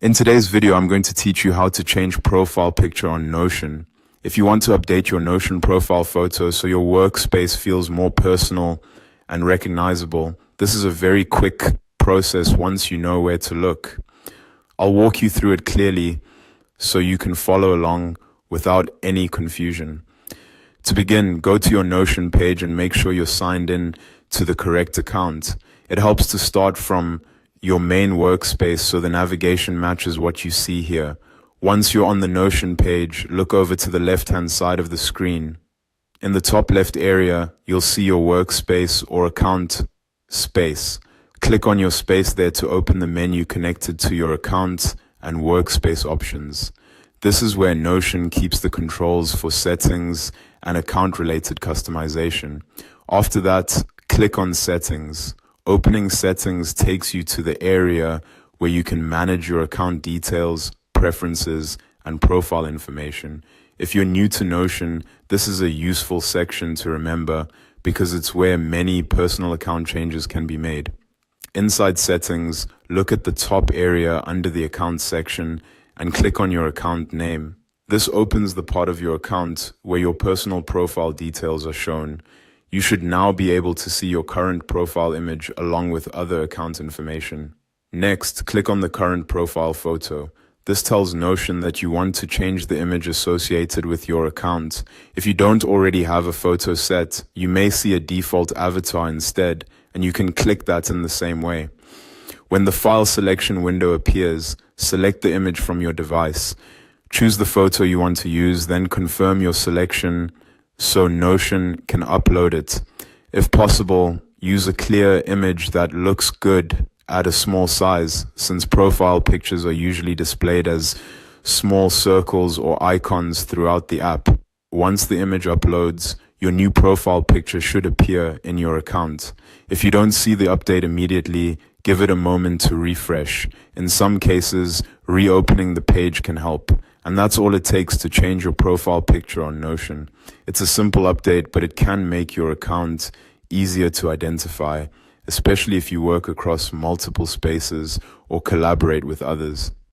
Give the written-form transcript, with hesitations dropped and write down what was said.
In today's video, I'm going to teach you how to change profile picture on Notion. If you want to update your Notion profile photo so your workspace feels more personal and recognizable, this is a very quick process once you know where to look. I'll walk you through it clearly so you can follow along without any confusion. To begin, go to your Notion page and make sure you're signed in to the correct account. It helps to start from your main workspace so the navigation matches what you see here. Once you're on the Notion page, look over to the left-hand side of the screen. In the top left area, you'll see your workspace or account space. Click on your space there to open the menu connected to your account and workspace options. This is where Notion keeps the controls for settings and account-related customization. After that, click on Settings. Opening Settings takes you to the area where you can manage your account details, preferences, and profile information. If you're new to Notion, this is a useful section to remember because it's where many personal account changes can be made. Inside Settings, look at the top area under the Account section and click on your account name. This opens the part of your account where your personal profile details are shown. You should now be able to see your current profile image along with other account information. Next, click on the current profile photo. This tells Notion that you want to change the image associated with your account. If you don't already have a photo set, you may see a default avatar instead, and you can click that in the same way. When the file selection window appears, select the image from your device. Choose the photo you want to use, then confirm your selection so Notion can upload it. If possible, use a clear image that looks good at a small size, since profile pictures are usually displayed as small circles or icons throughout the app. Once the image uploads, your new profile picture should appear in your account. If you don't see the update immediately, give it a moment to refresh. In some cases, reopening the page can help. And that's all it takes to change your profile picture on Notion. It's a simple update, but it can make your account easier to identify, especially if you work across multiple spaces or collaborate with others.